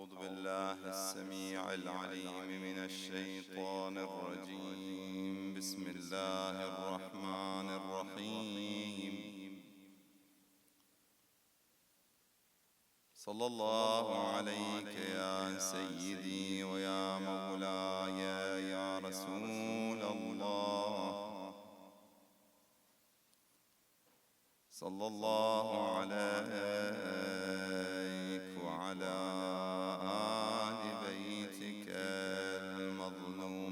أعوذ بالله السميع العليم من الشيطان الرجيم. بسم الله الرحمن الرحيم. صلى الله عليك يا سيدي ويا مولاي يا رسول الله. صلى الله عليك وعلى آل بيتك المظلومين.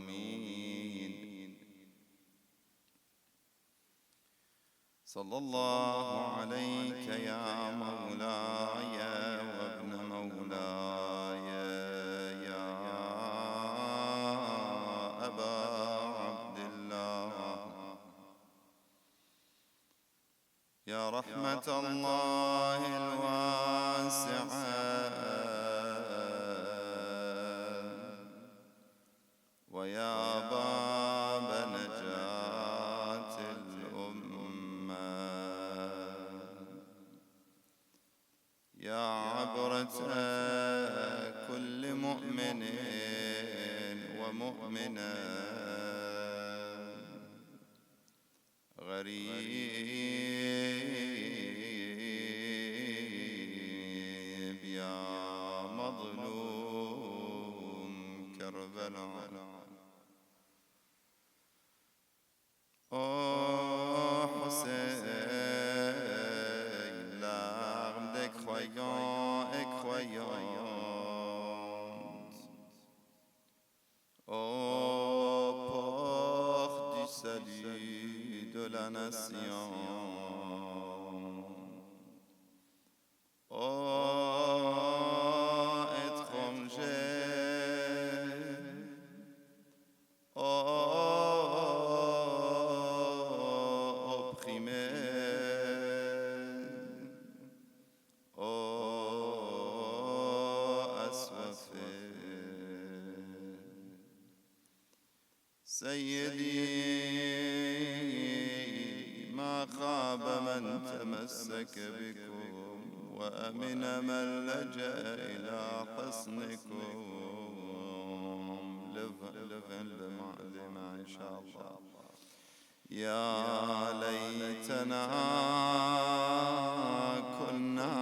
صلى الله عليك يا مولاي وابن مولاي يا أبا عبد الله، يا رحمة الله الواسعة ويا باب نجاة الأمة، يا عبرة كل مؤمن ومؤمنة غريب، يا مظلوم كربلاء. Hussein, larmes des croyants et croyantes, ô porte du salut de la nation, ô étrangers, ô سيدي، ما خاب من تمسك بكم وأمن من لجأ إلى حصنكم. لما إن شاء الله. يا ليتنا كنا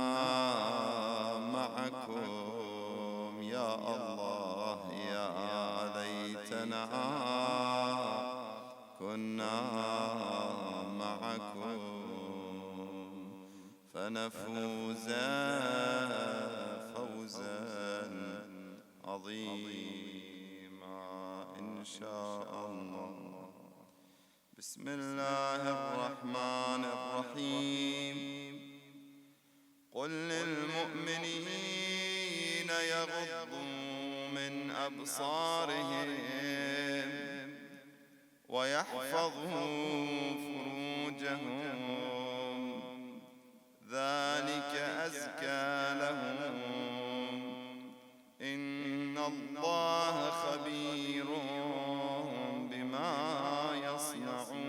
معكم يا الله، يا ليتنا كنا معكم فنفوز فوزا عظيما إن شاء الله. بسم الله الرحمن الرحيم. قل للمؤمنين يغضوا من أبصارهم ويحفظوا فروجهم، ذلك أزكى لهم، إن الله خبير بما يصنعون.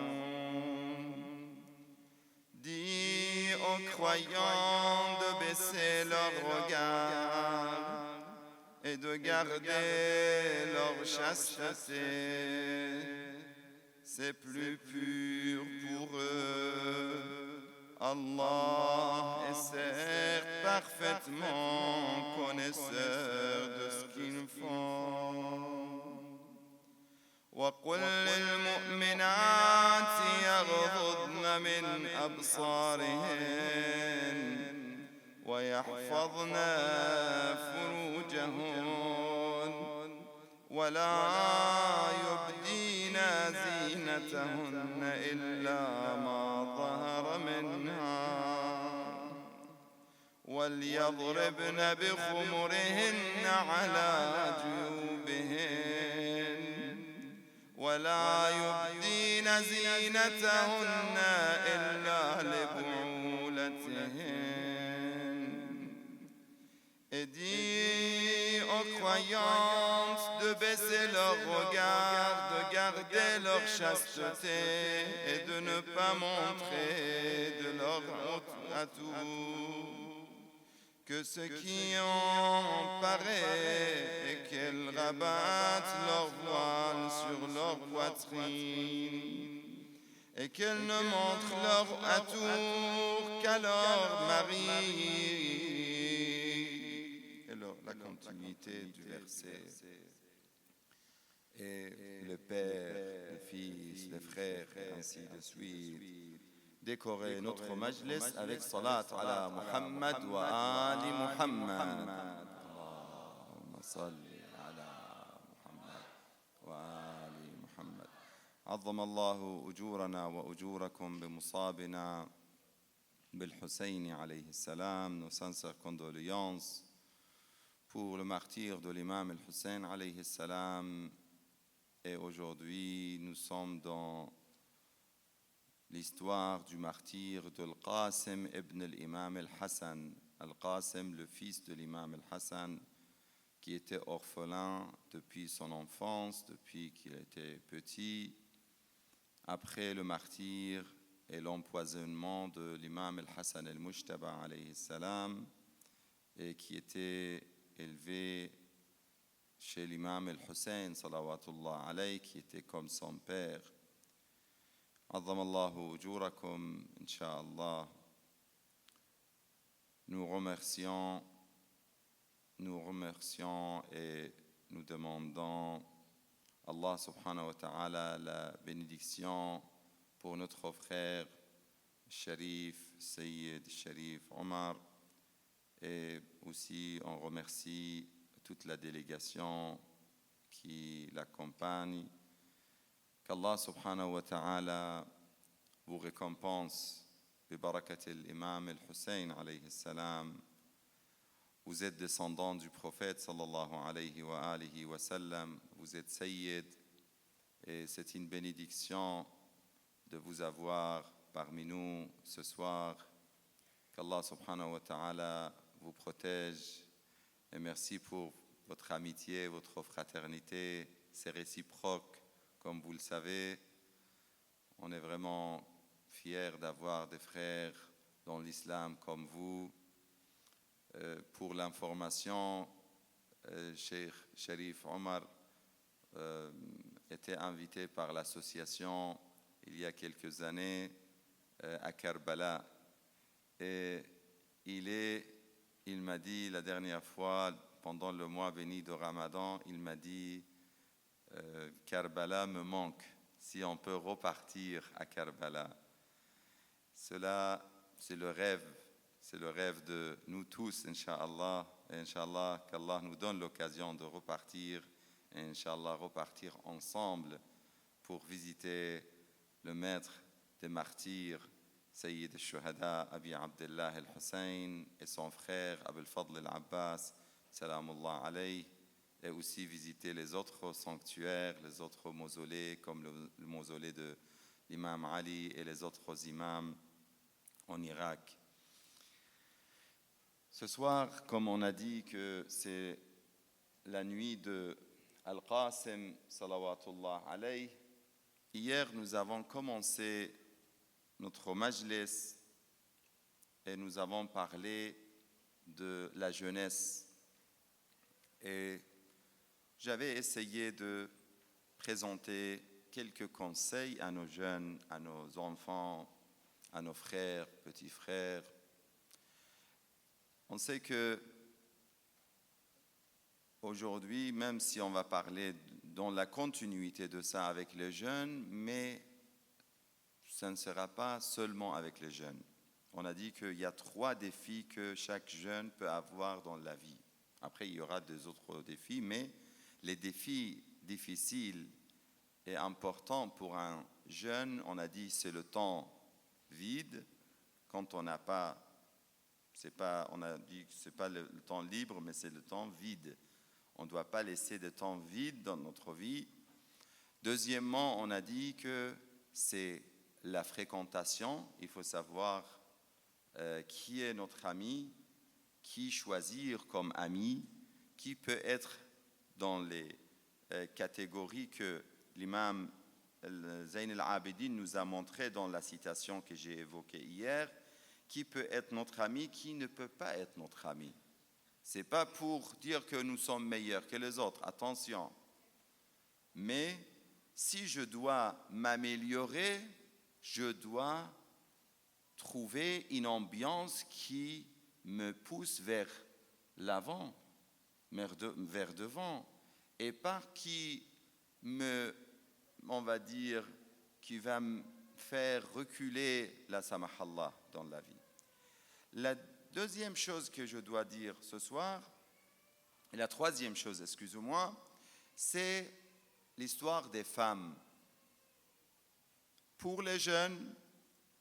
Dis aux croyants de baisser leur regard et de garder leur chasteté, c'est plus pur pour eux. Allah est certes parfaitement connaisseur de ce qu'ils font. وقل للمؤمنات يغضضن من أبصارهن ويحفظن فروجهن ولا يبدين زينتهن إلا ما ظهر منها، وليضربن بخمرهن على جيوبهن ولا يبدين زينتهن إلا لبعولتهن. Et dis aux croyantes de baisser leur regard, de garder leur chasteté et de ne pas montrer de leur atout, que ceux qui en paraît et qu'elles rabattent leur voile sur leur poitrine et qu'elles ne montrent leur atour qu'à leur mari. Et la continuité du verset. Et le père, le fils, les frères, et ainsi de suite. Décorer notre majlis avec salat ala Muhammad wa ali Muhammad. Allahumma salli ala Muhammad wa ali Muhammad. عظم الله أجورنا وأجوركم بمصابنا بالحسين عليه السلام. Nos sincères condoléances pour le martyr de l'imam al-Hussein alayhi salam. Et aujourd'hui, nous sommes dans l'histoire du martyr de Al-Qasim ibn al-Imam al-Hassan. Al-Qasim, le fils de l'imam al-Hassan, qui était orphelin depuis son enfance, depuis qu'il était petit. Après le martyr et l'empoisonnement de l'imam al-Hassan al-Mujtaba alayhi salam, et qui était élevé chez l'imam al-Hussein salawatullah alayhi, qui était comme son père. عظم الله أجوركم إن شاء الله. Nous remercions et nous demandons Allah subhanahu wa ta'ala la bénédiction pour notre frère Sharif, Sayyid Sharif Omar, et aussi on remercie toute la délégation qui l'accompagne. Qu'Allah subhanahu wa ta'ala vous récompense ببركة الإمام الحسين عليه السلام. Vous êtes descendant du prophète sallallahu alayhi wa alihi wa sallam. Vous êtes Sayyid, et c'est une bénédiction de vous avoir parmi nous ce soir. Qu'Allah subhanahu wa ta'ala vous protège, et merci pour votre amitié, votre fraternité. C'est réciproque, comme vous le savez. On est vraiment fiers d'avoir des frères dans l'islam comme vous. Pour l'information, Cheikh Sharif Omar était invité par l'association il y a quelques années à Karbala. Et il m'a dit la dernière fois, pendant le mois béni de Ramadan, il m'a dit Karbala me manque, si on peut repartir à Karbala. Cela, c'est le rêve de nous tous, Inch'Allah. Et Inch'Allah, qu'Allah nous donne l'occasion de repartir, et Inch'Allah repartir ensemble pour visiter le maître des martyrs, Sayyid al-Shuhada, Abi Abdullah al-Hussein, et son frère, Abul Fadl al-Abbas, salamullah alayhi, et aussi visiter les autres sanctuaires, les autres mausolées, comme le mausolée de l'imam Ali et les autres imams en Irak. Ce soir, comme on a dit que c'est la nuit de Al-Qasim salawatullah alayhi, hier nous avons commencé notre majlis et nous avons parlé de la jeunesse. Et j'avais essayé de présenter quelques conseils à nos jeunes, à nos enfants, à nos frères, petits frères. On sait que aujourd'hui, même si on va parler dans la continuité de ça avec les jeunes, mais ça ne sera pas seulement avec les jeunes. On a dit qu'il y a 3 défis que chaque jeune peut avoir dans la vie. Après, il y aura des autres défis, mais les défis difficiles et importants pour un jeune, on a dit, c'est le temps vide, quand on n'a pas, on a dit que ce n'est pas le temps libre, mais c'est le temps vide. On ne doit pas laisser de temps vide dans notre vie. Deuxièmement, on a dit que c'est la fréquentation. Il faut savoir qui est notre ami, qui choisir comme ami, qui peut être dans les catégories que l'imam Zayn al-Abidin nous a montré dans la citation que j'ai évoquée hier. qui peut être notre ami, qui ne peut pas être notre ami. Ce n'est pas pour dire que nous sommes meilleurs que les autres, attention. Mais si je dois m'améliorer, je dois trouver une ambiance qui me pousse vers l'avant, vers devant, et pas qui on va dire, qui va me faire reculer la samahallah dans la vie. La deuxième chose que je dois dire ce soir, et la troisième chose, excusez-moi, c'est l'histoire des femmes. Pour les jeunes,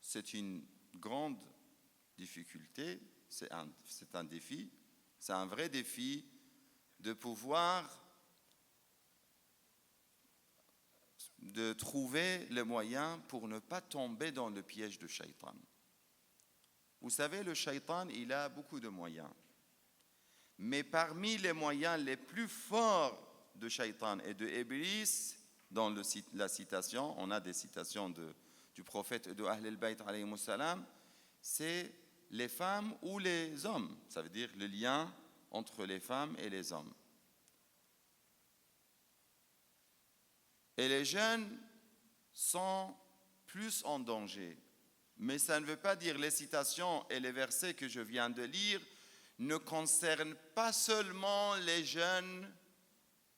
c'est une grande difficulté, c'est un défi, c'est un vrai défi de pouvoir de trouver le moyen pour ne pas tomber dans le piège de Shaitan. Vous savez, le Shaitan, il a beaucoup de moyens. Mais parmi les moyens les plus forts de Shaitan et de Iblis, dans la citation, on a des citations du prophète et de Ahl al-Bayt alayhi salam, c'est les femmes ou les hommes. Ça veut dire le lien entre les femmes et les hommes. Et les jeunes sont plus en danger. Mais ça ne veut pas dire les citations et les versets que je viens de lire ne concernent pas seulement les jeunes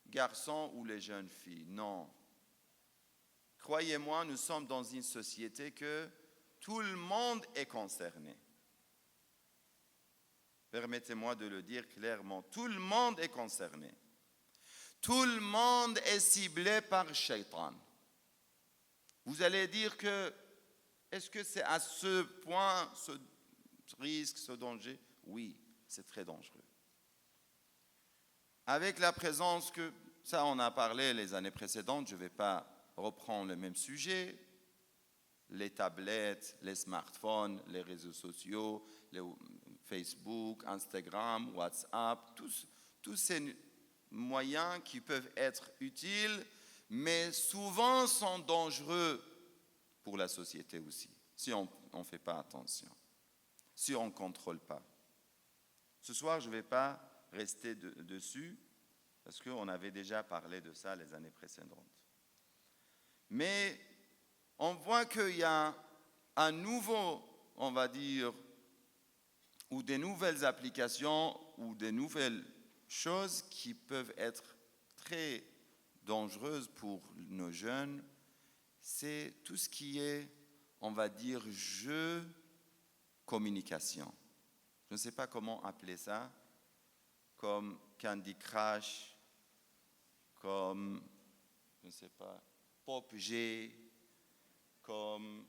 garçons ou les jeunes filles. Non. Croyez-moi, nous sommes dans une société que tout le monde est concerné. Permettez-moi de le dire clairement. Tout le monde est concerné. Tout le monde est ciblé par Shaitan. Vous allez dire que, est-ce que c'est à ce point, ce risque, ce danger? Oui, c'est très dangereux. Avec la présence que, ça on a parlé les années précédentes, je ne vais pas reprendre le même sujet, les tablettes, les smartphones, les réseaux sociaux, les Facebook, Instagram, WhatsApp, tous ces moyens qui peuvent être utiles, mais souvent sont dangereux pour la société aussi, si on ne fait pas attention, si on ne contrôle pas. Ce soir, je ne vais pas rester dessus, parce qu'on avait déjà parlé de ça les années précédentes. Mais on voit qu'il y a un nouveau, on va dire, ou des nouvelles applications, ou des nouvelles choses qui peuvent être très dangereuses pour nos jeunes, c'est tout ce qui est, on va dire, jeu, communication. Je ne sais pas comment appeler ça, comme Candy Crush, comme, je ne sais pas, PopG, comme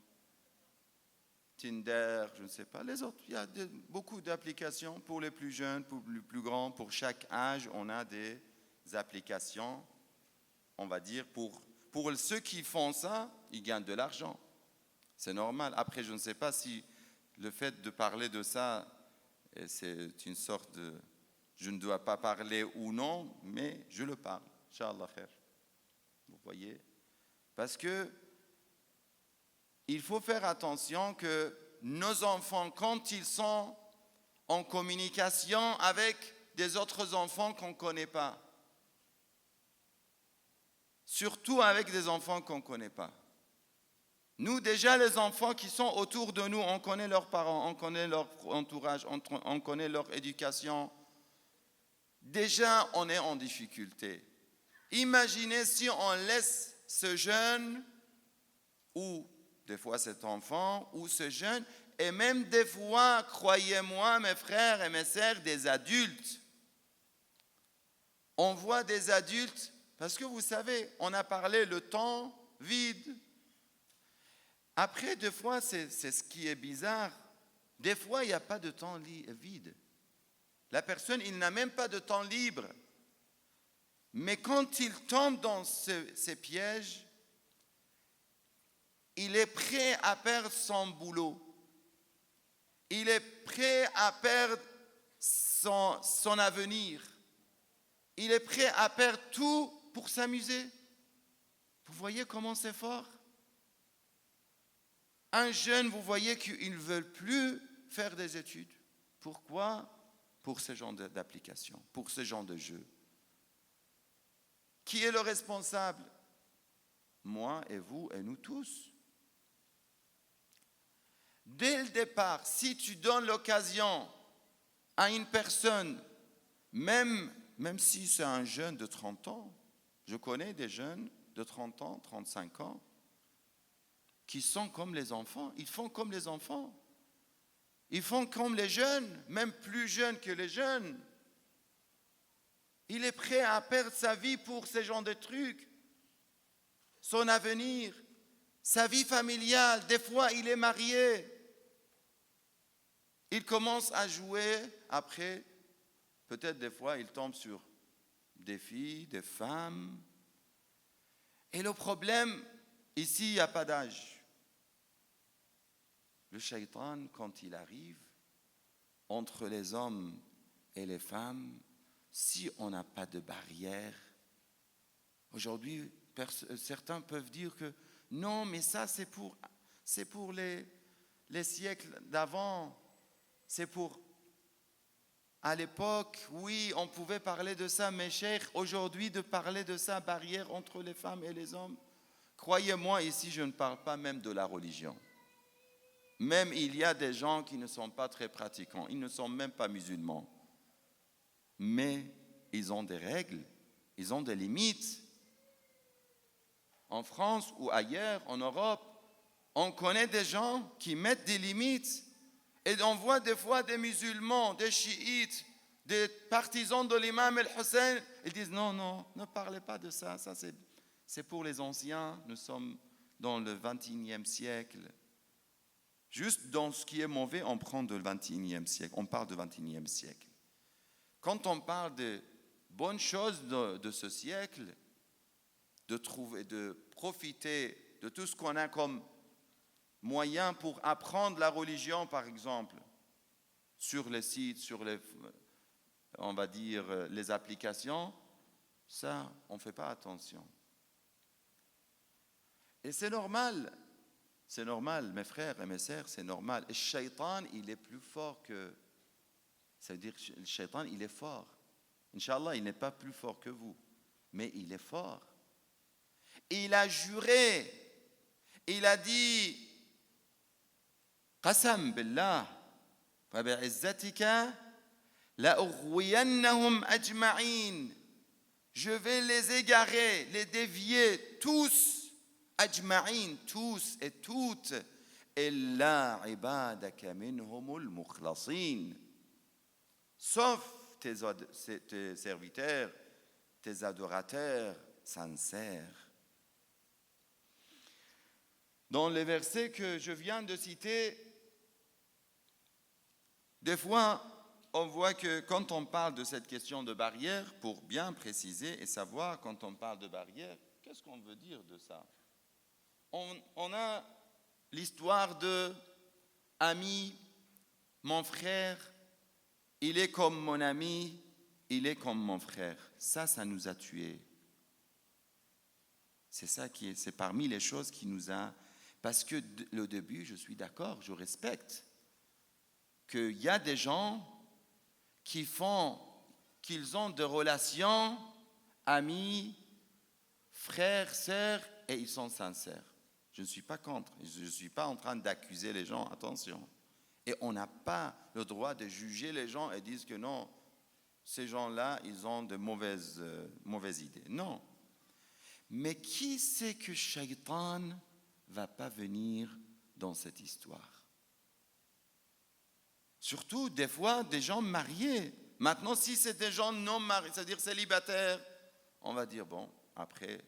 Tinder, je ne sais pas, les autres. Il y a beaucoup d'applications pour les plus jeunes, pour les plus grands, pour chaque âge, on a des applications, on va dire, pour ceux qui font ça, ils gagnent de l'argent. C'est normal. Après, je ne sais pas si le fait de parler de ça, c'est une sorte de... Je ne dois pas parler ou non, mais je le parle. Inch'Allah khair. Vous voyez? Parce que il faut faire attention que nos enfants, quand ils sont en communication avec des autres enfants qu'on ne connaît pas, surtout avec des enfants qu'on ne connaît pas. Nous, déjà, les enfants qui sont autour de nous, on connaît leurs parents, on connaît leur entourage, on connaît leur éducation. Déjà, on est en difficulté. Imaginez si on laisse ce jeune, ou des fois cet enfant, ou ce jeune, et même des fois, croyez-moi, mes frères et mes sœurs, des adultes. On voit des adultes, parce que vous savez, on a parlé le temps vide. Après, des fois, c'est ce qui est bizarre. Des fois, il n'y a pas de temps vide. La personne, il n'a même pas de temps libre. Mais quand il tombe dans ces pièges, il est prêt à perdre son boulot. Il est prêt à perdre son avenir. Il est prêt à perdre tout pour s'amuser. Vous voyez comment c'est fort? Un jeune, vous voyez qu'il ne veut plus faire des études. Pourquoi? Pour ce genre d'application, pour ce genre de jeu. Qui est le responsable? Moi et vous et nous tous. Dès le départ, si tu donnes l'occasion à une personne, même si c'est un jeune de 30 ans, je connais des jeunes de 30 ans, 35 ans, qui sont comme les enfants, ils font comme les enfants. Ils font comme les jeunes, même plus jeunes que les jeunes. Il est prêt à perdre sa vie pour ce genre de trucs. Son avenir, sa vie familiale, des fois il est marié. Il commence à jouer, après, peut-être des fois il tombe sur des filles, des femmes. Et le problème, ici il n'y a pas d'âge. Le shaitan, quand il arrive, entre les hommes et les femmes, si on n'a pas de barrière, aujourd'hui, certains peuvent dire que non, mais ça c'est pour les siècles d'avant, c'est pour, à l'époque, oui, on pouvait parler de ça, mais cher, aujourd'hui, de parler de ça, barrière entre les femmes et les hommes, croyez-moi, ici, je ne parle pas même de la religion. Même il y a des gens qui ne sont pas très pratiquants, ils ne sont même pas musulmans. Mais ils ont des règles, ils ont des limites. En France ou ailleurs, en Europe, on connaît des gens qui mettent des limites. Et on voit des fois des musulmans, des chiites, des partisans de l'imam el-Hussein, ils disent non, ne parlez pas de ça, ça c'est pour les anciens, nous sommes dans le 21e siècle. Juste dans ce qui est mauvais, on prend le 21e siècle, on parle du 21e siècle. Quand on parle de bonnes choses de ce siècle, de profiter de tout ce qu'on a comme moyen pour apprendre la religion, par exemple, sur les sites, sur les, on va dire, les applications, ça, on ne fait pas attention. Et c'est normal, mes frères et mes sœurs, c'est normal. Et le shaitan, il est plus fort que... Ça veut dire que le shaitan, il est fort. Inch'Allah, il n'est pas plus fort que vous, mais il est fort. Et il a juré, il a dit, Qasam billah, wa bi'izzatika, la'ughwiyannahum ajma'in. Je vais les égarer, les dévier, tous, ajma'in, tous et toutes, illa ibadaka minhumul mukhlasin. Sauf tes serviteurs, tes adorateurs sincères. Dans les versets que je viens de citer, des fois, on voit que quand on parle de cette question de barrière, pour bien préciser et savoir quand on parle de barrière, qu'est-ce qu'on veut dire de ça? On a l'histoire de ami, mon frère, il est comme mon ami, il est comme mon frère. Ça nous a tués. C'est parmi les choses qui nous a... Parce que le début, je suis d'accord, je respecte qu'il y a des gens qu'ils ont des relations, amis, frères, sœurs, et ils sont sincères. Je ne suis pas contre, je ne suis pas en train d'accuser les gens, attention. Et on n'a pas le droit de juger les gens et dire que non, ces gens-là, ils ont de mauvaises idées. Non. Mais qui sait que Shaitan ne va pas venir dans cette histoire? Surtout, des fois, des gens mariés. Maintenant, si c'est des gens non mariés, c'est-à-dire célibataires, on va dire, bon, après,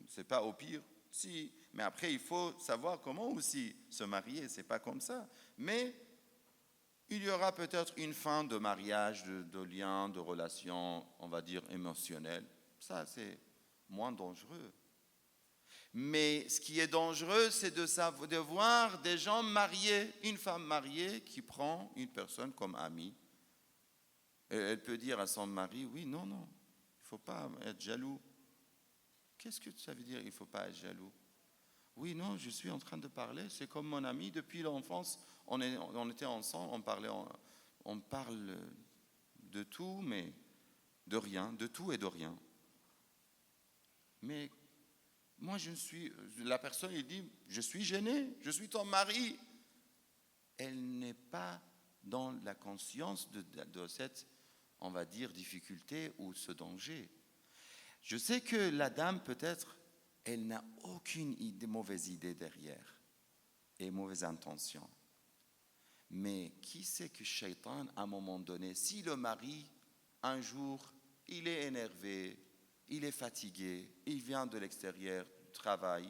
c'est pas au pire, si. Mais après, il faut savoir comment aussi se marier, c'est pas comme ça. Mais il y aura peut-être une fin de mariage, de lien, de relation, on va dire, émotionnelle. Ça, c'est moins dangereux. Mais ce qui est dangereux, c'est de voir des gens mariés, une femme mariée qui prend une personne comme amie. Et elle peut dire à son mari, oui, non, il ne faut pas être jaloux. Qu'est-ce que ça veut dire, il ne faut pas être jaloux? Oui, non, je suis en train de parler. C'est comme mon ami depuis l'enfance. On était ensemble, on parle de tout, mais de rien, de tout et de rien. Mais moi, la personne, il dit, je suis gêné, je suis ton mari. Elle n'est pas dans la conscience de cette, on va dire, difficulté ou ce danger. Je sais que la dame, peut-être, elle n'a aucune mauvaise idée derrière et mauvaise intention. Mais qui sait que Shaitan, à un moment donné, si le mari, un jour, il est énervé, il est fatigué, il vient de l'extérieur du travail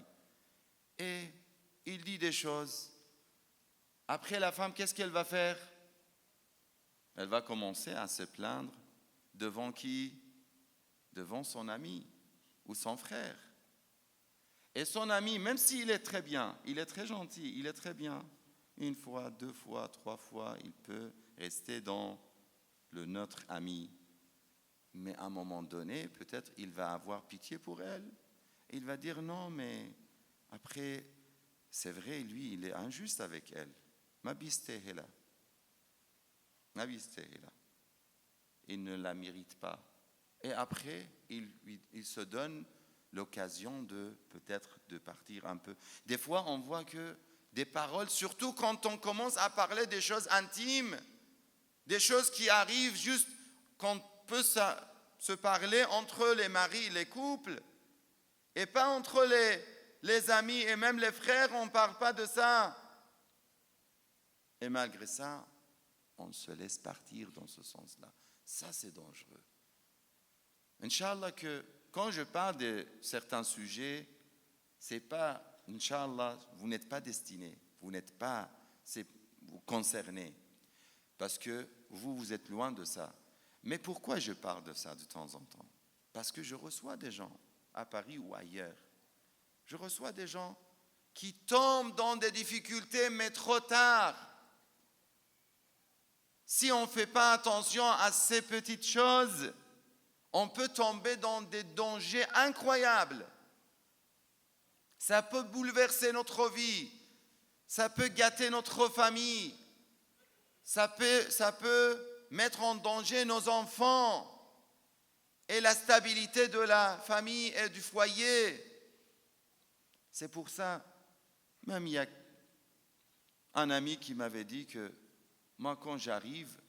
et il dit des choses. Après, la femme, qu'est-ce qu'elle va faire? Elle va commencer à se plaindre devant qui? Devant son ami ou son frère. Et son ami, même s'il est très bien, il est très gentil, il est très bien, une fois, deux fois, trois fois, il peut rester dans le notre ami. Mais à un moment donné, peut-être il va avoir pitié pour elle. Il va dire non, mais après, c'est vrai, lui, il est injuste avec elle. Mabistehela. Mabistehela. Il ne la mérite pas. Et après, il se donne l'occasion de peut-être de partir un peu. Des fois, on voit que des paroles, surtout quand on commence à parler des choses intimes, des choses qui arrivent juste qu'on peut se parler entre les maris, les couples, et pas entre les amis et même les frères, on ne parle pas de ça. Et malgré ça, on se laisse partir dans ce sens-là. Ça, c'est dangereux. Inch'Allah que quand je parle de certains sujets, c'est pas, Inch'Allah, vous n'êtes pas destiné, vous n'êtes pas vous concerné, parce que vous êtes loin de ça. Mais pourquoi je parle de ça de temps en temps? Parce que je reçois des gens, à Paris ou ailleurs, je reçois des gens qui tombent dans des difficultés, mais trop tard. Si on ne fait pas attention à ces petites choses, on peut tomber dans des dangers incroyables. Ça peut bouleverser notre vie, ça peut gâter notre famille, ça peut mettre en danger nos enfants et la stabilité de la famille et du foyer. C'est pour ça, même il y a un ami qui m'avait dit que moi, quand j'arrive,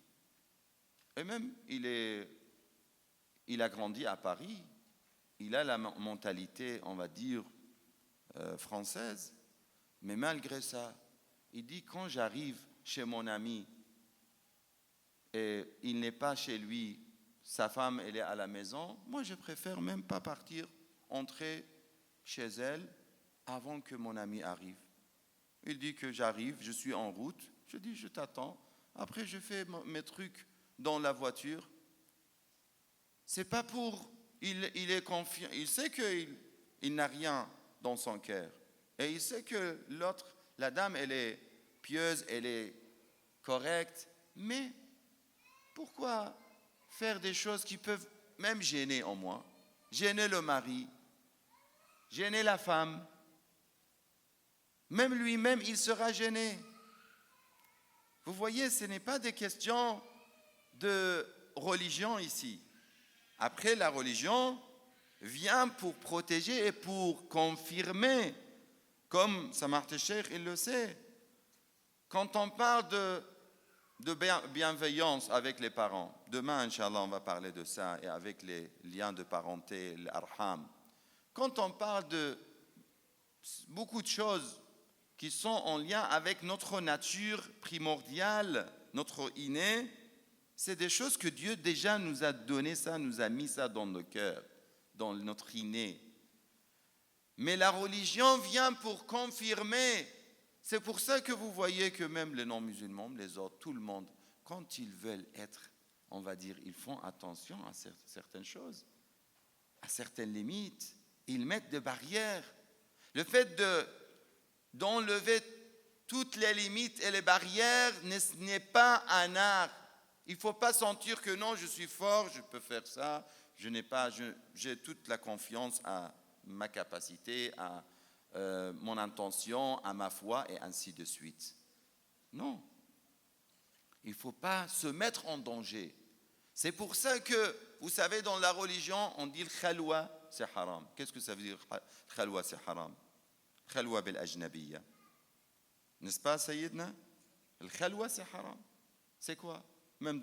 et même il a grandi à Paris, il a la mentalité, on va dire, française, mais malgré ça, il dit quand j'arrive chez mon ami et il n'est pas chez lui, sa femme elle est à la maison, moi je préfère même pas partir, entrer chez elle avant que mon ami arrive. Il dit que j'arrive, je suis en route, je dis je t'attends, après je fais mes trucs dans la voiture. C'est pas pour il est confiant, il sait qu'il n'a rien dans son cœur. Et il sait que la dame, elle est pieuse, elle est correcte, mais pourquoi faire des choses qui peuvent même gêner en moi, gêner le mari, gêner la femme, même lui-même, il sera gêné. Vous voyez, ce n'est pas des questions de religion ici. Après, la religion vient pour protéger et pour confirmer, comme Samart el-Cheikh, il le sait. Quand on parle de bienveillance avec les parents, demain, Inch'Allah, on va parler de ça, et avec les liens de parenté, l'arham. Quand on parle de beaucoup de choses qui sont en lien avec notre nature primordiale, notre inné, c'est des choses que Dieu déjà nous a donné ça, nous a mis ça dans nos cœurs, dans notre inné. Mais la religion vient pour confirmer. C'est pour ça que vous voyez que même les non-musulmans, les autres, tout le monde, quand ils veulent être, on va dire, ils font attention à certaines choses, à certaines limites. Ils mettent des barrières. Le fait d'enlever toutes les limites et les barrières n'est pas un art. Il ne faut pas sentir que non, je suis fort, je peux faire ça. J'ai toute la confiance à ma capacité, à mon intention, à ma foi, et ainsi de suite. Non. Il ne faut pas se mettre en danger. C'est pour ça que, vous savez, dans la religion, on dit le khalwa, c'est haram. Qu'est-ce que ça veut dire, khalwa, c'est haram? Khalwa bil ajnabiyya. N'est-ce pas, Sayyidna? Le khalwa, c'est haram. C'est quoi? Même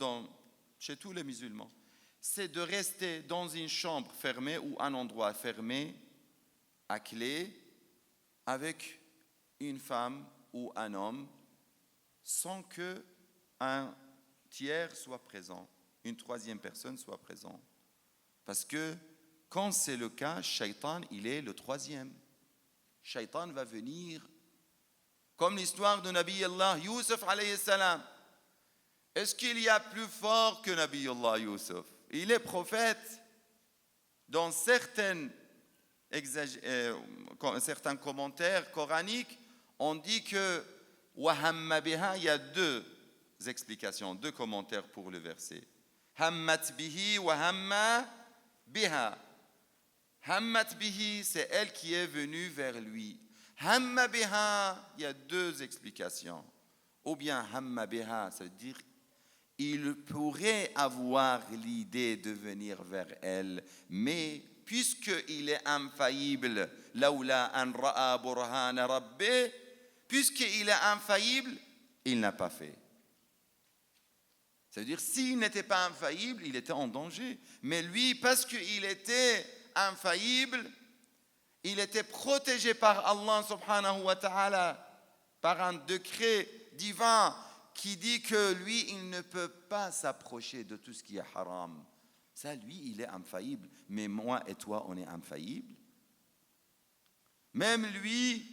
chez tous les musulmans. C'est de rester dans une chambre fermée ou un endroit fermé, à clé, avec une femme ou un homme, sans qu'un tiers soit présent, une troisième personne soit présente. Parce que quand c'est le cas, Shaitan, il est le troisième. Shaitan va venir, comme l'histoire de Nabi Allah Yusuf alayhi salam. Est-ce qu'il y a plus fort que Nabi Allah Yusuf? Il est prophète. Dans certains commentaires coraniques, on dit que Wahamma biha, il y a deux explications, deux commentaires pour le verset. Hammat bihi wa hamma biha. Hammat bihi, c'est elle qui est venue vers lui. Hamma biha, il y a deux explications. Ou bien hamma biha, ça veut dire il pourrait avoir l'idée de venir vers elle, mais puisqu'il est infaillible, laoula an ra'a burhana rabbi, puisqu'il est infaillible, il n'a pas fait. Ça veut dire, s'il n'était pas infaillible, il était en danger. Mais lui, parce qu'il était infaillible, il était protégé par Allah subhanahu wa ta'ala, par un décret divin qui dit que lui, il ne peut pas s'approcher de tout ce qui est haram. Ça, lui, il est infaillible. Mais moi et toi, on est infaillibles. Même lui,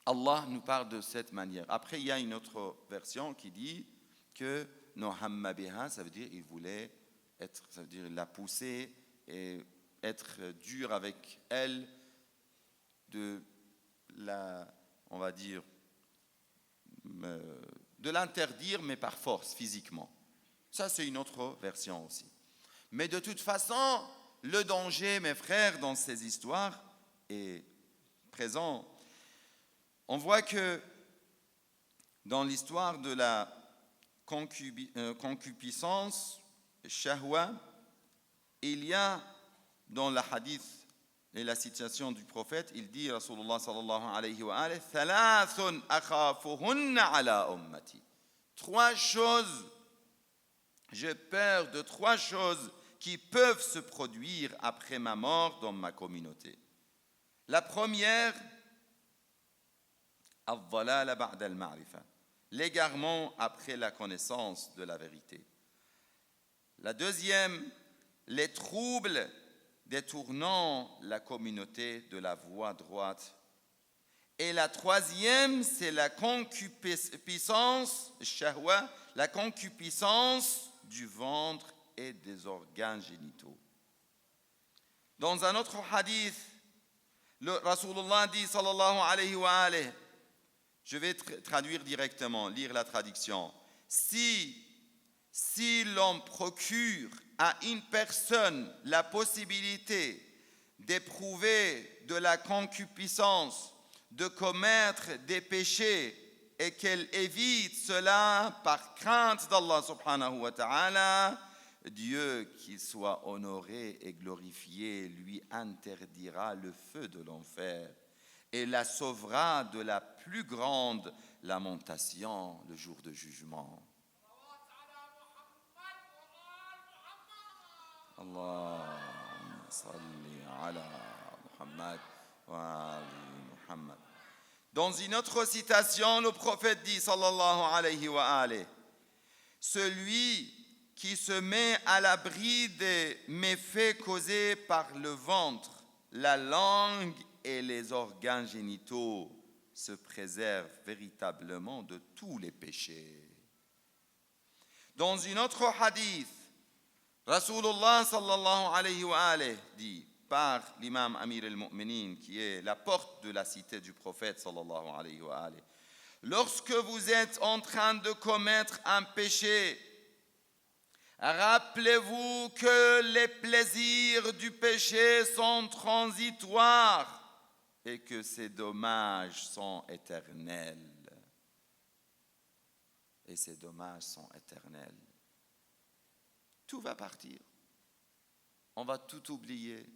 Allah nous parle de cette manière. Après, il y a une autre version qui dit que non, hamma biha, ça veut dire il voulait être, ça veut dire la pousser et être dur avec elle, on va dire, de l'interdire, mais par force, physiquement. Ça, c'est une autre version aussi. Mais de toute façon, le danger, mes frères, dans ces histoires est présent. On voit que dans l'histoire de la concupiscence, shahwa, il y a dans la hadith et la citation du prophète, il dit, Rasulullah sallallahu alayhi wa alayhi, thalathun akhafuhunna ala ummati. Trois choses, j'ai peur de trois choses qui peuvent se produire après ma mort dans ma communauté. La première, al-dhalala ba'da al-ma'rifa, l'égarement après la connaissance de la vérité. La deuxième, les troubles détournant la communauté de la voie droite. Et la troisième, c'est la concupiscence, shahwa, la concupiscence du ventre et des organes génitaux. Dans un autre hadith, le Rasulullah dit, sallallahu alayhi wa alayhi, je vais traduire directement, lire la traduction. Si l'on procure à une personne la possibilité d'éprouver de la concupiscence, de commettre des péchés et qu'elle évite cela par crainte d'Allah subhanahu wa ta'ala, Dieu, qu'il soit honoré et glorifié, lui interdira le feu de l'enfer et la sauvera de la plus grande lamentation le jour de jugement. Allahumma salli ala Muhammad wa ali Muhammad. Dans une autre citation, le prophète dit, sallallahu alayhi wa alayhi, celui qui se met à l'abri des méfaits causés par le ventre, la langue et les organes génitaux se préserve véritablement de tous les péchés. Dans une autre hadith, Rasulullah sallallahu alayhi wa alayhi dit par l'imam Amir al-Mu'minin, qui est la porte de la cité du prophète sallallahu alayhi wa alayhi, lorsque vous êtes en train de commettre un péché, rappelez-vous que les plaisirs du péché sont transitoires et que ces dommages sont éternels. Et ces dommages sont éternels. Tout va partir. On va tout oublier.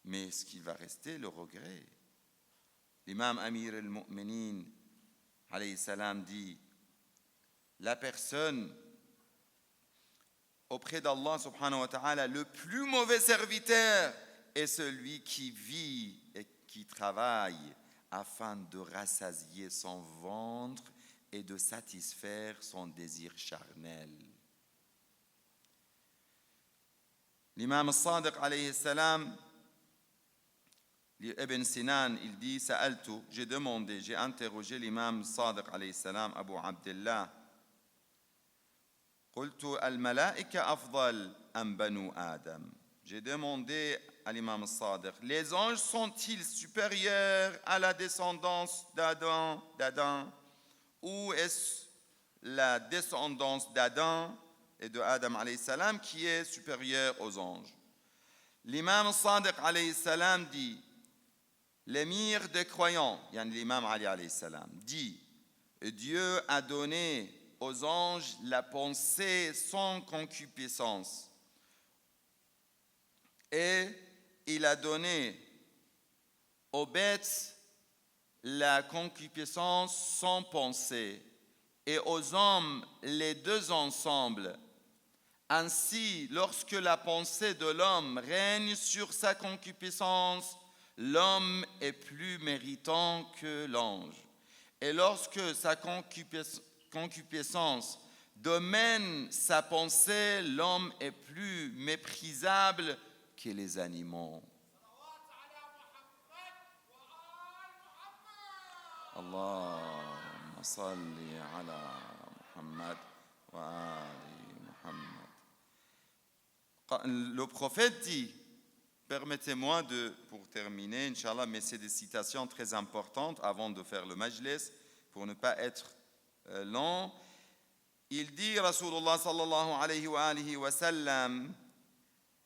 Mais ce qui va rester, le regret. L'imam Amir al-Mu'minin, alayhi salam, dit, la personne auprès d'Allah subhanahu wa ta'ala, le plus mauvais serviteur est celui qui vit et qui travaille afin de rassasier son ventre et de satisfaire son désir charnel. L'imam al-Sadiq alayhi salam, Ibn Sinan, il dit, j'ai demandé, j'ai interrogé l'imam al-Sadiq alayhi salam, Abu Abdullah, قلت الملائكة أفضل أم بنو آدم. J'ai demandé à l'imam al-Sadiq, les anges sont-ils supérieurs à la descendance d'Adam ou est-ce la descendance d'Adam et de Adam alayhi salam qui est supérieure aux anges? L'imam al-Sadiq alayhi salam dit, l'émir des croyants, l'imam Ali alayhi salam, dit, Dieu a donné aux anges la pensée sans concupiscence et il a donné aux bêtes la concupiscence sans pensée et aux hommes les deux ensemble. Ainsi, lorsque la pensée de l'homme règne sur sa concupiscence, l'homme est plus méritant que l'ange. Et lorsque sa concupiscence domine sa pensée, l'homme est plus méprisable que les animaux. Allahumma salli ala Muhammad wa ali Muhammad. Le prophète dit, permettez-moi pour terminer, Inch'Allah, mais c'est des citations très importantes avant de faire le majlis, pour ne pas être long. Il dit, Rasulullah sallallahu alayhi wa sallam,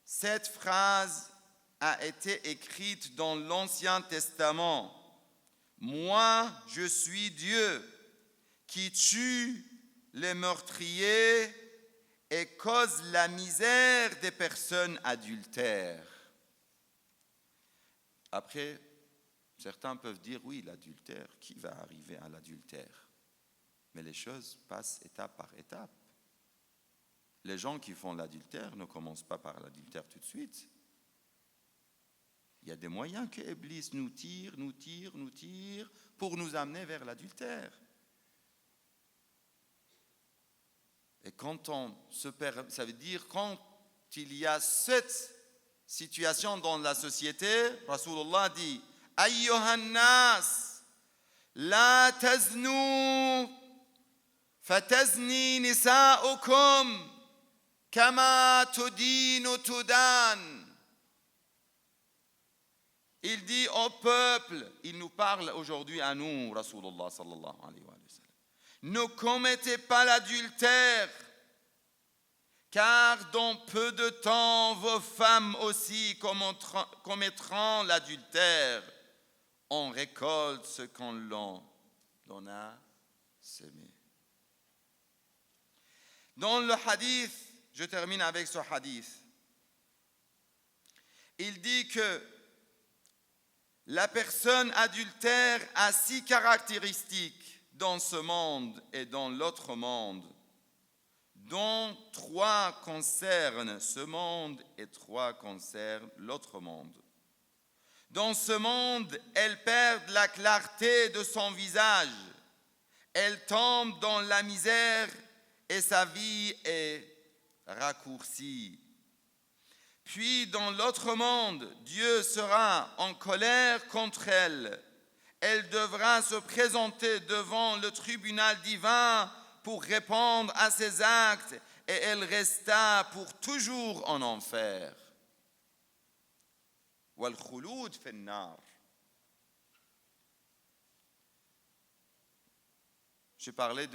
cette phrase a été écrite dans l'Ancien Testament. Moi, je suis Dieu qui tue les meurtriers et cause la misère des personnes adultères. Après, certains peuvent dire, oui, l'adultère, qui va arriver à l'adultère? Mais les choses passent étape par étape. Les gens qui font l'adultère ne commencent pas par l'adultère tout de suite. Il y a des moyens que Iblis nous tire pour nous amener vers l'adultère. Et quand ça veut dire quand il y a cette situation dans la société, Rasulullah dit, Ayyuhan nas, la taznu, fatazni nisa'ukum, kama tudinu tudan. Il dit au peuple, il nous parle aujourd'hui à nous, Rasulullah sallallahu alayhi wa sallam, ne commettez pas l'adultère, car dans peu de temps, vos femmes aussi commettront l'adultère. On récolte ce qu'on a semé. Dans le hadith, je termine avec ce hadith, il dit que la personne adultère a 6 caractéristiques dans ce monde et dans l'autre monde, dont 3 concernent ce monde et 3 concernent l'autre monde. Dans ce monde, elle perd la clarté de son visage, elle tombe dans la misère et sa vie est raccourcie. Puis dans l'autre monde, Dieu sera en colère contre elle. Elle devra se présenter devant le tribunal divin pour répondre à ses actes et elle resta pour toujours en enfer. Wal khulud fi an-nar. J'ai parlé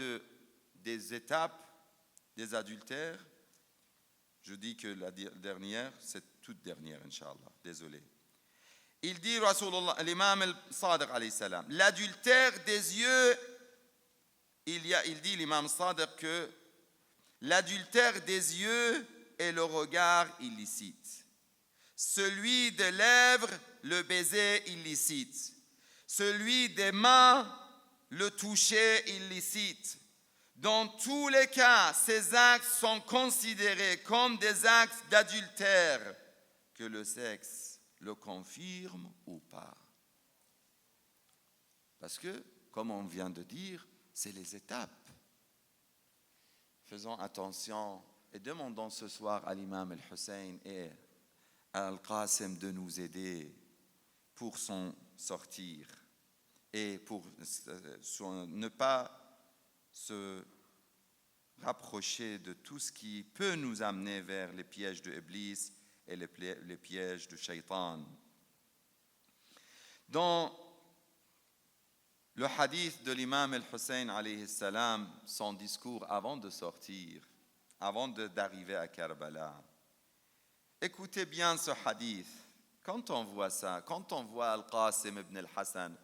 des étapes des adultères. Je dis que la dernière, c'est toute dernière, Inch'Allah. Désolé. Il dit, l'imam al-Sadiq alayhi salam, l'adultère des yeux, il dit l'imam Sadiq que l'adultère des yeux est le regard illicite. Celui des lèvres, le baiser illicite. Celui des mains, le toucher illicite. Dans tous les cas, ces actes sont considérés comme des actes d'adultère, que le sexe le confirme ou pas. Parce que, comme on vient de dire, c'est les étapes. Faisons attention et demandons ce soir à l'imam al-Hussein et à Al-Qasim de nous aider pour s'en sortir et pour ne pas se rapprocher de tout ce qui peut nous amener vers les pièges de Iblis et les pièges de Shaitan. Dans le hadith de l'imam al-Hussein alayhi salam, son discours avant de sortir, avant d'arriver à Karbala, écoutez bien ce hadith. Quand on voit ça, quand on voit Al-Qasim ibn al-Hassan,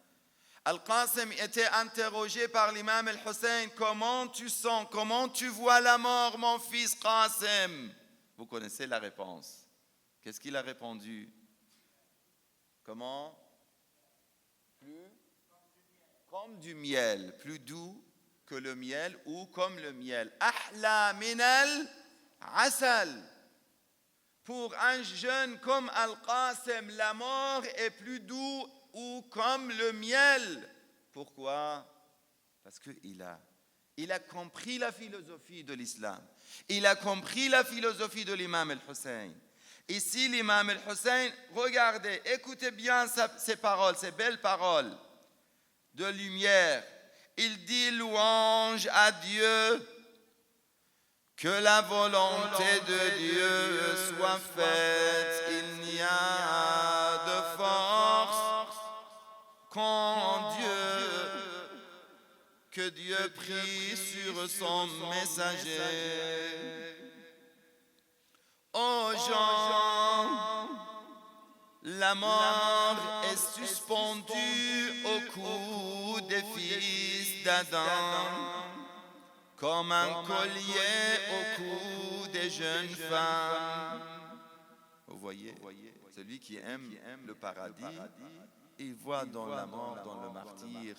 Al-Qasim était interrogé par l'imam al-Hussein, comment tu sens, comment tu vois la mort, mon fils Qasim? Vous connaissez la réponse. Qu'est-ce qu'il a répondu? Comment? Comme du miel, plus doux que le miel ou comme le miel. Ahla min al-asal. Pour un jeune comme Al-Qasim, la mort est plus doux ou comme le miel. Pourquoi? Parce qu'il a compris la philosophie de l'islam. Il a compris la philosophie de l'imam al-Hussein. Ici, l'imam al-Hussein, regardez, écoutez bien ces paroles, ces belles paroles de lumière. Il dit louange à Dieu, que la volonté de Dieu soit faite. Il n'y a de force qu'en Dieu, que Dieu prie sur son messager. Ô gens, la mort est suspendue au cou des fils d'Adam, comme un collier au cou des jeunes femmes. Vous voyez, celui qui aime le paradis, il voit dans la mort, dans le martyre,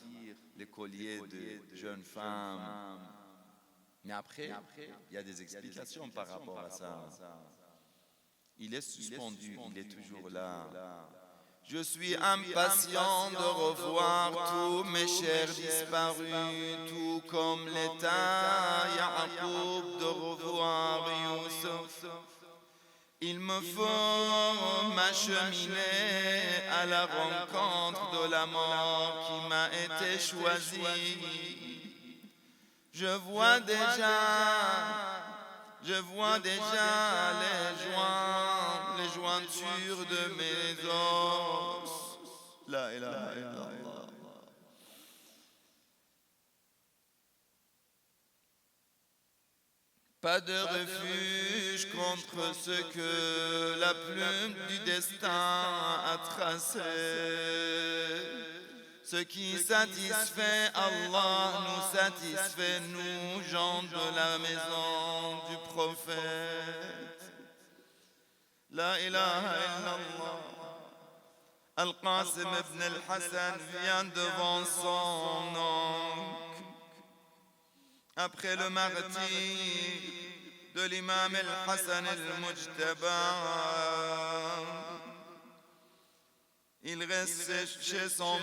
les colliers de jeunes femmes. Mais après, il y a des explications par rapport à ça. Il est suspendu, il est toujours là. Je suis impatient de revoir tous mes chers disparus, tout comme l'État Ya'aqoub de revoir Youssef. Il me faut m'acheminer à la rencontre de la mort qui m'a été choisie. Je vois déjà les jointures de mes os. La ilaha illallah. Pas de refuge contre ce que la plume du destin a tracé. Ce qui satisfait Allah nous satisfait, nous, gens de la maison du prophète. La ilaha illallah. Al-Qasim ibn al-Hassan vient devant son oncle. Après le martyre de l'imam al-Hassan al-Mujtaba, il reste chez son oncle.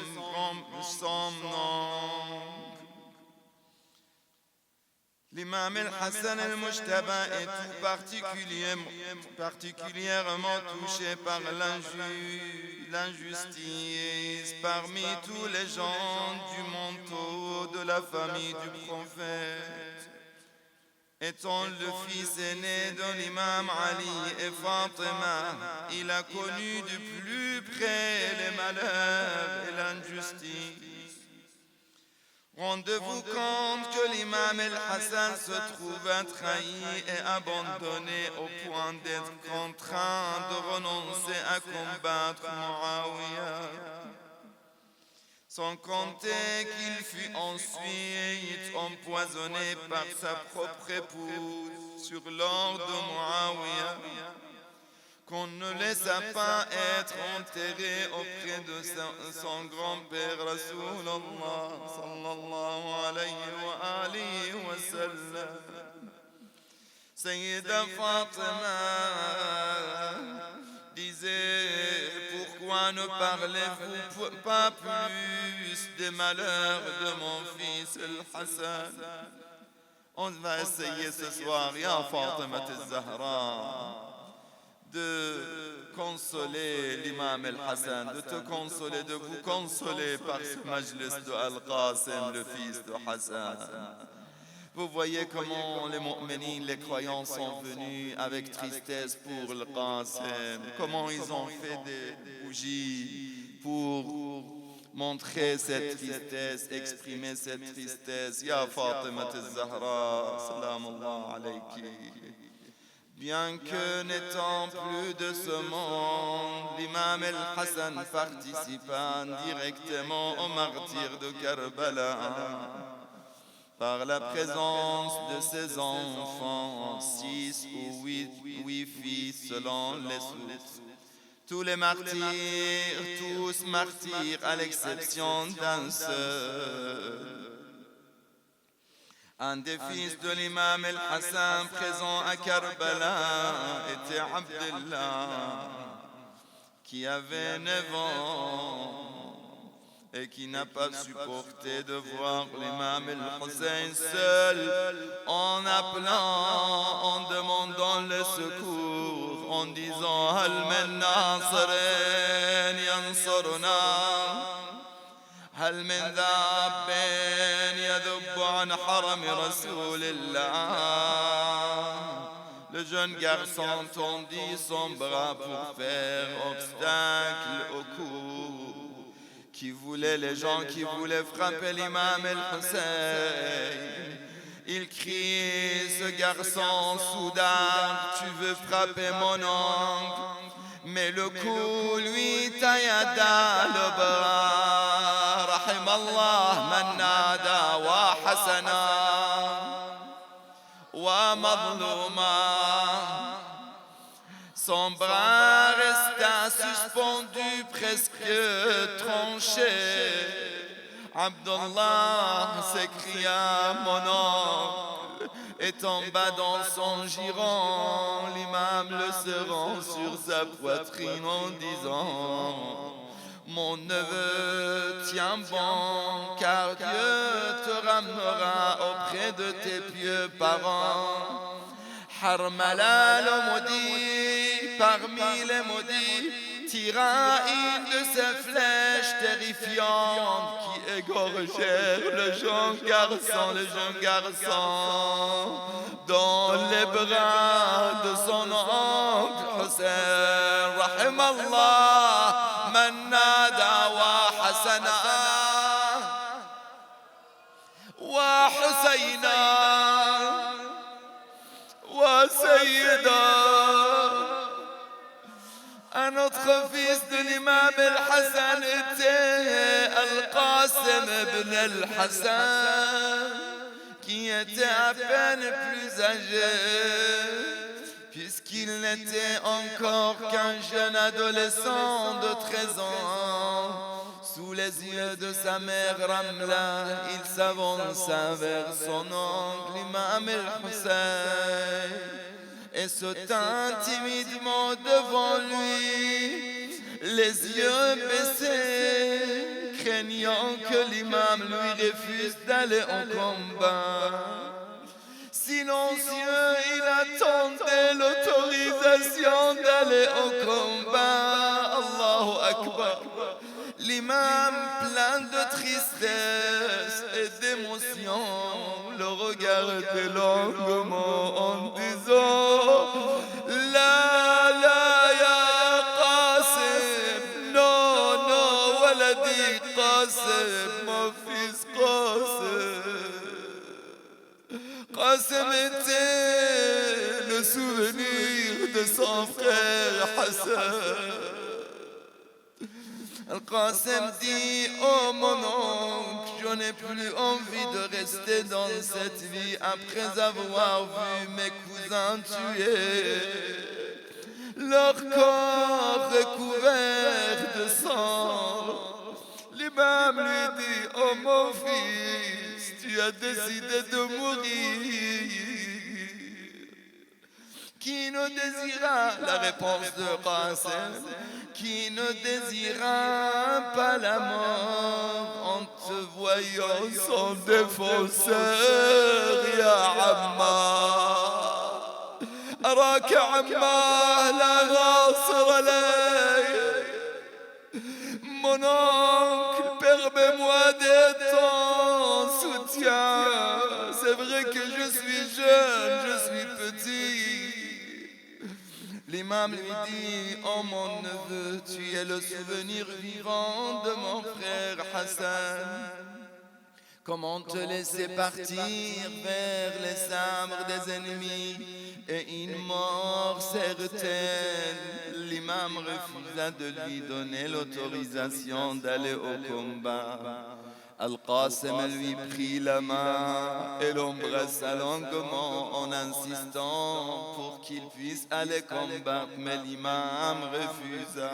L'imam al-Hassan al-Mujtaba est tout particulièrement touché par l'injustice parmi tous les gens du manteau de la famille du prophète. Étant le fils aîné de l'imam Ali et Fatima, il a connu de plus près les malheurs et l'injustice. Rendez-vous compte que l'imam al-Hassan se trouva trahi et abandonné au point d'être contraint de renoncer à combattre Muawiyah. Sans compter qu'il fut ensuite empoisonné par sa propre épouse sur l'ordre de Muawiyah, qu'on ne laissa pas être enterré auprès de son grand-père Rasulallah sallallahu alayhi wa alihi wa sallam. Sayyida Fatima disait: pourquoi ne parlez-vous pas plus des malheurs de mon fils Al-Hassan? On va essayer ce soir, ya Fatima al-Zahra, de consoler l'imam Al-Hassan, de te consoler, de vous consoler par ce majlis de Al-Qasim, le fils de Hassan. Vous voyez comment les mu'minines, les croyants sont venus avec tristesse pour Al-Qasim, comment ils ont fait des bougies pour montrer cette tristesse, exprimer cette tristesse. Ya Fatima al-Zahra, salamullah alayki. Bien que n'étant plus de ce monde, l'imam al-Hassan participa directement au martyre de Karbala par la présence de ses enfants, 6 ou 8 fils selon les sources. Tous les martyrs, tous martyrs à l'exception d'un seul. Un des fils de l'imam al-Hassan présent à Karbala était Abdullah, qui avait 9 ans et qui n'a pas supporté de voir l'imam al-Hussein seul, en appelant, en demandant le secours, en disant: Hal min nasirin yansuruna, hal min dhabbin yadhubbu an harami rasulillah. Le jeune garçon tendit son bras pour faire obstacle au coup les gens qui voulaient frapper l'imam al-Hussein. Il crie: ce garçon soudain, tu veux frapper mon oncle, mais le coup lui taillada le bras. Rahimallah man nada wa hasana wa madluma. Son bras resta suspendu, presque tranché. Abdullah s'écria: mon oncle, et tomba dans son giron. L'imam le serrant sur sa poitrine en disant: mon neveu, tiens bon, car Dieu te ramènera auprès de tes pieux parents. Harmala le maudit, parmi les maudits, tira une de ses flèches terrifiantes qui égorgèrent le jeune garçon, dans les bras de son oncle Hussein. Rahimallah man nada wa hasana wa husayna wa sayyida. Un autre fils de l'imam al-Hassan était Al-Qasim ibn al-Hassan, qui était à peine plus âgé, puisqu'il n'était encore qu'un jeune adolescent de 13 ans. Sous les yeux de sa mère Ramla, il s'avança vers son oncle l'imam al-Hussein et se tint timidement devant lui, les yeux baissés, craignant que l'imam lui refuse d'aller en combat. Silencieux, il attendait l'autorisation d'aller au combat. Allahu Akbar. L'imam, plein de tristesse et d'émotion, le regardait longuement en disant: La ya Qasim, non, waladi Qasim, mon fils Qasim. Qassem était le souvenir de son frère Hassan. Al-Qassem dit, oh mon oncle, je n'ai plus envie de rester dans cette vie après avoir vu mes cousins tués, leur corps recouvert de sang. L'imam lui dit, oh mon fils, tu as décidé de mourir. Qui ne désira, la réponse de Qassem, qui ne désira pas la mort en te voyant son défenseur, ya Ammar. أراك عمار لا ناصر لي. Mon oncle, permets-moi d'être ton soutien. C'est vrai que je suis jeune, je suis petit. L'imam lui dit, oh mon neveu, tu es le souvenir vivant de mon frère Hassan. Comment te laisser partir vers les sabres des ennemis et une mort certaine? L'imam refusa de lui donner l'autorisation d'aller au combat. Al-Qassem lui prit la main et l'embrassa longuement en insistant pour qu'il puisse aller combattre, mais l'imam refusa.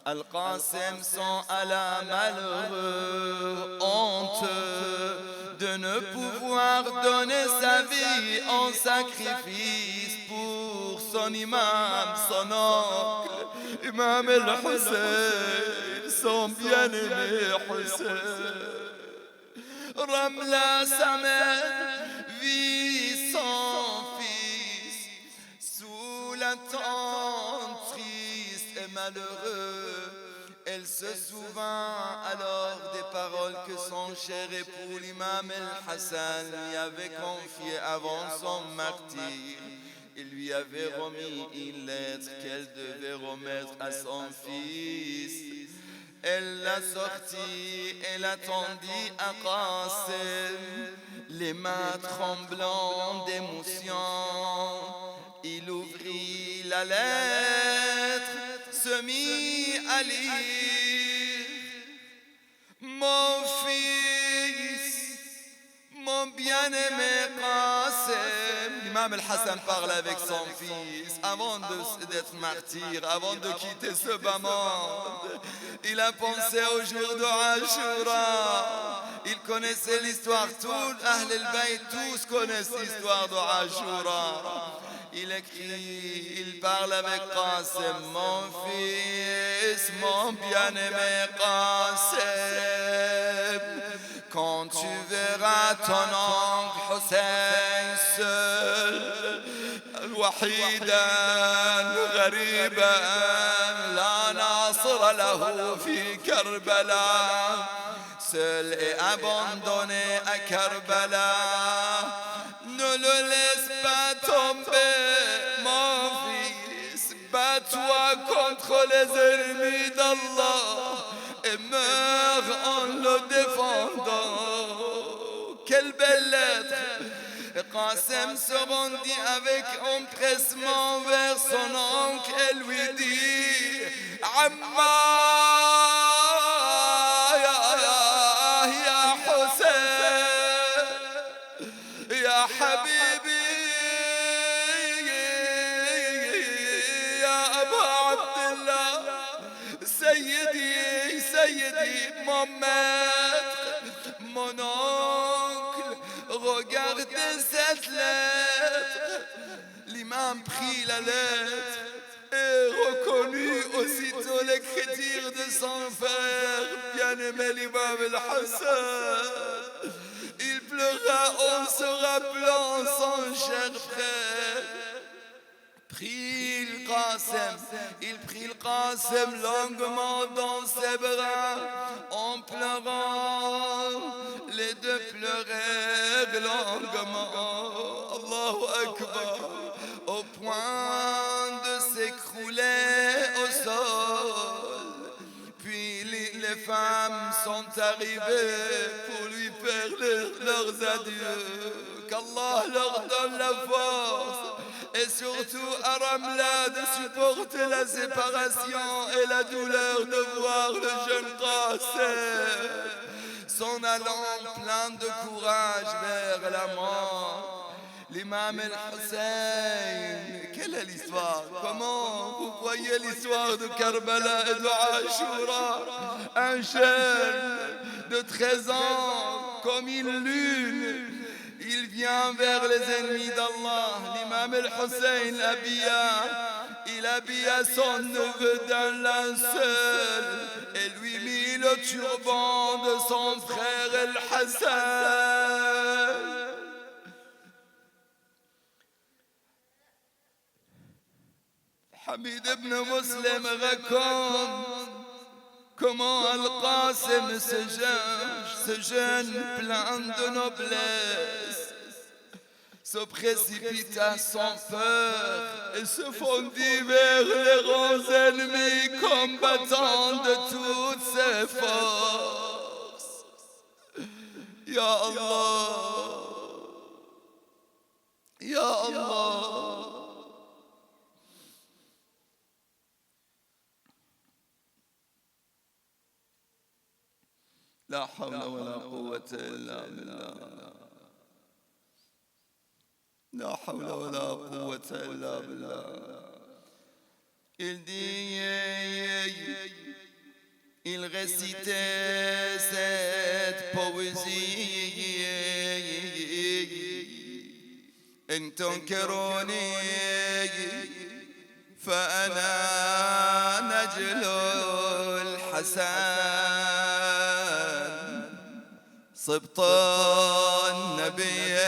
Al-Qassem s'en alla malheureux, honteux de ne pouvoir donner sa vie en sacrifice pour son imam, son oncle, Imam al-Hussein, son bien-aimé Hussein. Ramla, sa mère, vit son fils sous l'attente triste et malheureux. Elle se souvint alors des paroles que son cher époux l'imam al-Hassan lui avait confiées avant son martyre. Il lui avait remis une lettre qu'elle devait remettre à son fils. Elle la sortit et l'attendit à Qassem, les mains tremblantes d'émotion. Il ouvrit la lettre, se mit à lire. Mon fils, mon bien-aimé Qassem. L'imam al-Hassan parle avec son fils avant d'être martyr, avant de quitter ce bas monde. Il a pensé au jour de Ashura. Il connaissait l'histoire, tous Ahl al-Bayt, tous connaissent l'histoire de Ashura. Il écrit, il parle avec Qassem, mon fils, mon bien-aimé Qassem. Quand tu verras ton oncle Hussein seul, وحيدا غريبا لا ناصر له في كربلاء, seul et abandonné à Karbala, ne le laisse pas tomber, mon fils, bats-toi contre les ennemis d'Allah et meurs en le défendant. Quelle belle lettre! Qassem se rendit avec empressement vers son oncle et lui dit, Ammar, ya Hussein, ya Habibi, ya Abu Abdullah, Sayyidi, mon maître, mon oncle, regardez cette lettre. L'imam prit la lettre et reconnut aussitôt l'écriture de son frère, bien-aimé l'imam al-Hassan. Il pleura en se rappelant son cher frère. Il prit le Qassem longuement dans ses bras, en pleurant, les deux pleurèrent longuement, Allahu Akbar, au point de s'écrouler au sol. Puis les femmes sont arrivées pour lui faire leurs adieux, qu'Allah leur donne la force et surtout à Ramla de supporter la séparation et la douleur de voir le jeune Qasim s'en allant plein de courage vers la mort. L'imam al-Hussein, quelle est l'histoire? Comment vous voyez l'histoire de Karbala et de Ashura? Un jeune de 13 ans, comme une lune, il vient vers les ennemis d'Allah. L'imam al-Hussein il habilla son neveu d'un linceul et lui mit le turban de son frère al-Hassan. Hamid ibn Muslim raconte comment Al-Qasim, ce jeune plein de noblesse, se précipita sans peur et se fondit vers les rangs ennemis, combattant de toutes ses forces. Ya Allah, Ya Allah. لا حول ولا قوة إلا بالله لا حول ولا قوة إلا بالله. Il dit, il récitait cette poésie. إن تنكروني فأنا نجل الحسن صبط النبي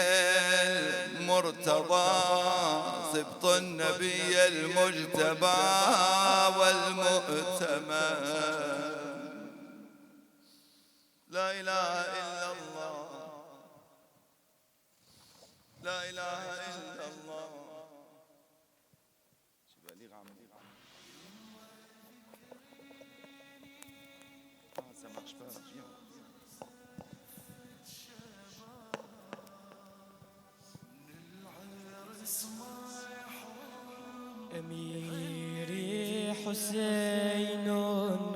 المرتضى صبط النبي المجتبى والمؤتمن. لا إله إلا الله لا إله إلا الله. Ça marche pas. أميري حسين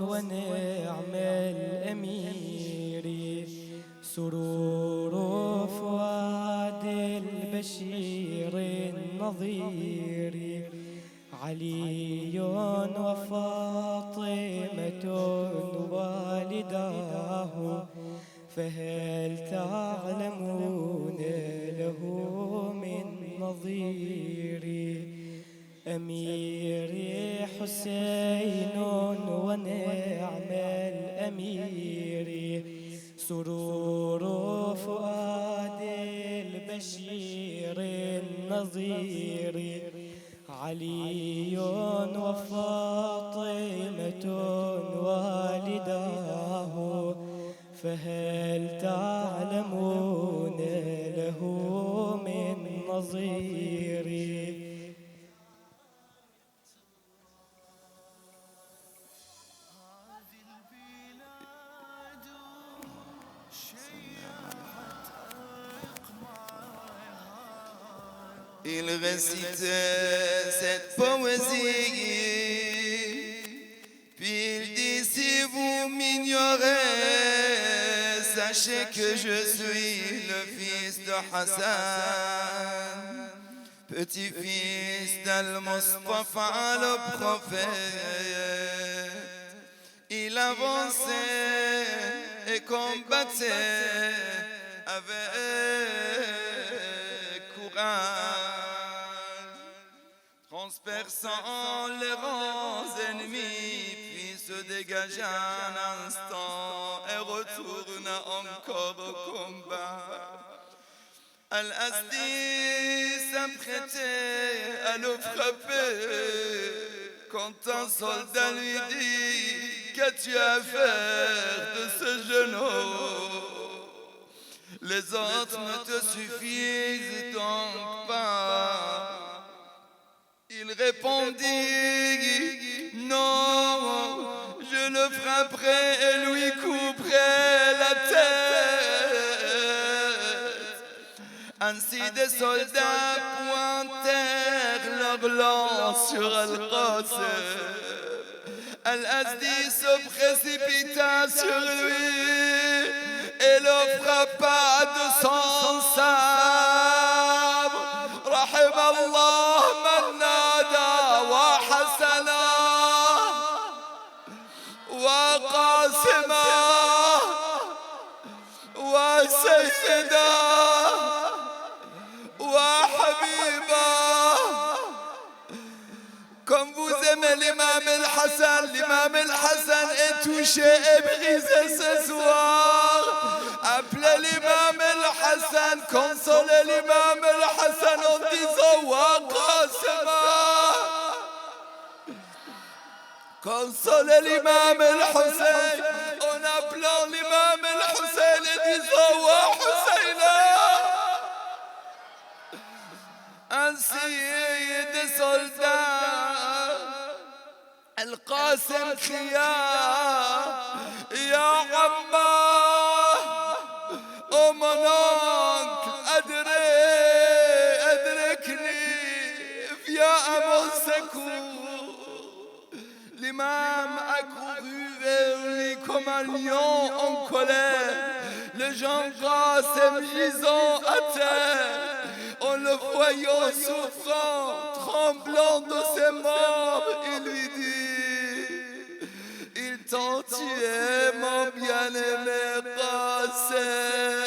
ونعم الأمير سرور فؤاد البشير النظير علي وفاطمة والداه فهل تعلمون له من نظير. أميري حسين ونعم الأمير سرور فؤاد البشير النظير علي وفاطمة والداه فهل تعلمون له من نظير. Il récitait cette poésie, puis il dit si vous m'ignorez, sachez que je suis le fils de Hassan, petit-fils d'Al-Mustafa le prophète. Il avançait et combattait avec courage, transperçant les rangs ennemis, puis se dégagea un instant et retourna encore au combat. Al-Asdi s'apprêtait à le frapper quand un soldat lui dit qu'as-tu à faire de ce jeune homme? Les autres ne te suffisent donc pas. Il répondit non, je le frapperai et lui couperai la tête. Ainsi des soldats pointèrent leur lance sur Al-Qasim. Al-Azdi se précipita sur lui et le frappa de son sabre. Rahim Allah man nada wa Hasana wa Qasima wa Sayyida wa Habiba. Comme vous aimez l'imam al-Hassan, l'imam al-Hassan est touché et brisé ce soir. Appelez l'imam al-Hassan, consolez l'imam al-Hassan en disant Wa Qasima. Consolez l'imam al-Hussein en appelant l'imam al-Hussein et disant Wa Husseina. Ainsi des soldats, Al-Qasim cria Ya Amma, oh mon oncle, adrekni, viens à mon secours. L'imam a couru vers lui comme un lion en colère. Le jeune Qasim gisant à terre, en le voyant souffrant, tremblant de ses membres, il lui dit Ils t'ont tué, mon bien-aimé Qasim.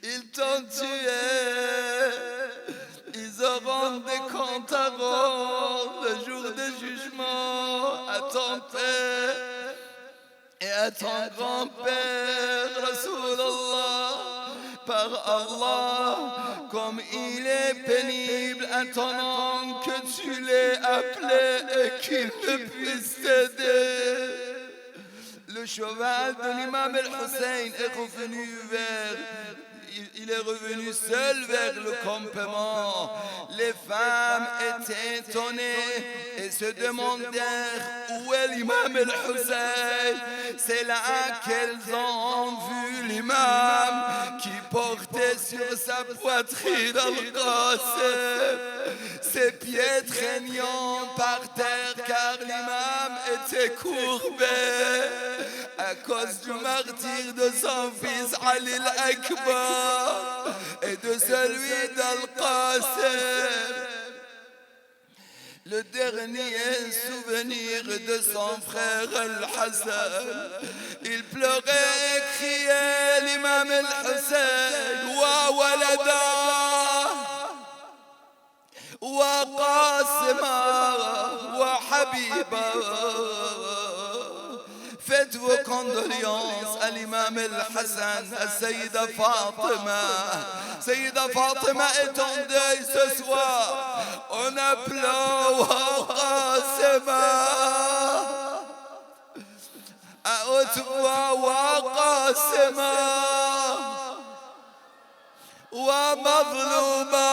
Ils t'ont tué. Ils auront des comptes à rendre le jour du jugement à ton père et à ton grand-père, Rasulallah. Par Allah, comme il est pénible à ton oncle que tu l'aies appelé et qu'il ne puisse t'aider. Le cheval de l'imam al-Hussein est revenu il est revenu seul vers le campement. Les femmes étaient étonnées et se demandèrent où est l'imam al-Hussein. C'est là qu'elles ont vu l'imam qui portait sur sa poitrine Al-Qasim, ses pieds traînant par terre car l'imam était courbé à cause du martyre de son fils Ali al-Akbar et de celui d'Al-Qasim. Le dernier souvenir de son frère Al-Hassan. Il pleurait et criait l'imam Al-Hassan Wa walada Wa Qasima Wa Habiba. Faites vos condoléances à l'imam al-Hassan, à Sayyida Fatima. Sayyida Fatima est en deuil ce soir. En appelant Wa Qasima. À haute voix, Wa Qasima. Wa Mazluma.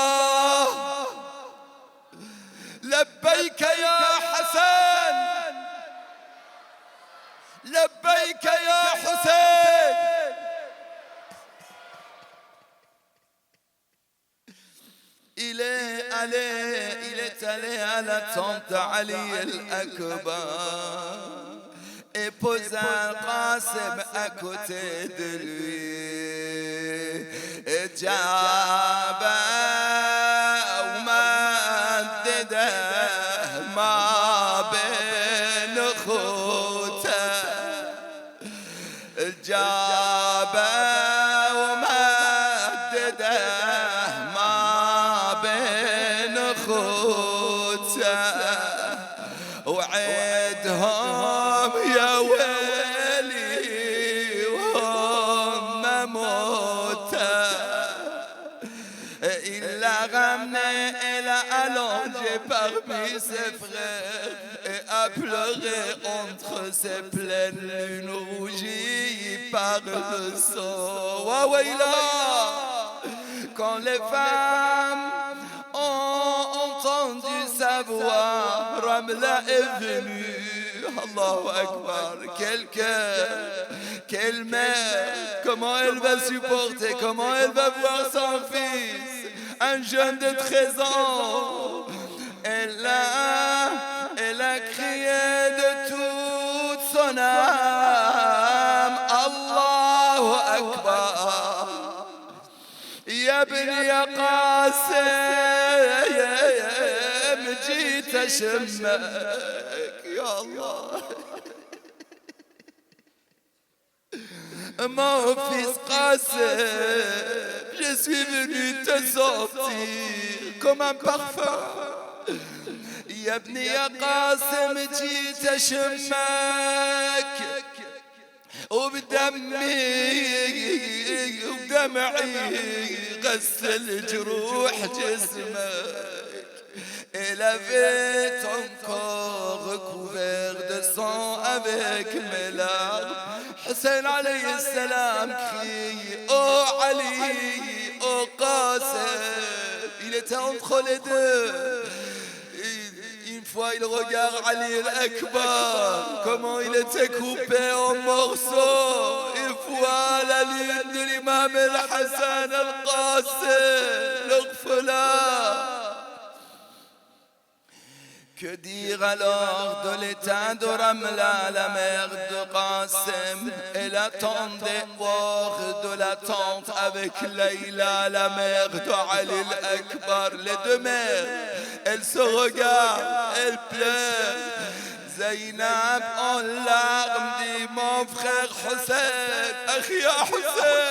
Labbayka ya Hassan. لبيك يا حسين. Il est allé à la tente Ali al-Akbar et posa Qasim à côté de lui. Et Jaba جابه ومدده ما بين خوته وعدهم يا ويلي وهم موته. Il a ramené et l'a allongé parmi ses frères et a pleuré entre ses pleines lunes rougies par le sang. Waouaïla. Quand les femmes ont entendu sa voix, Ramla est venue. Allahu Akbar. Quel cœur, quelle mère, comment elle va supporter, comment elle va voir son fils, un jeune de 13 ans. Elle a crié de toute son âme, Allahu Akbar. يا ابني يا قاسم جيت اشمك يا الله. Mon fils Qasim, je suis venu te sortir comme un parfum. يا ابني يا قاسم جيت اشمك وبدمعي غسل جروح جسمك. Elle avait ton corps recouvert de sang avec mes larmes. Hussein alayhi salam crie, oh Ali, oh Qasim. Il était entre les deux. Une fois il regarde Ali al-Akbar, comment il était coupé en morceaux. Il voit la ligne de l'imam al-Hassan al-Qasim, l'orphelin. Que dire alors de l'état de Ramla, la mère de Qasim? Elle attendait hors de la tente avec Layla, la mère de Ali al-Akbar. Les deux mères, elles se regardent, elles pleurent. Zainab en larmes dit, mon frère Hussein, Akhia Hussein,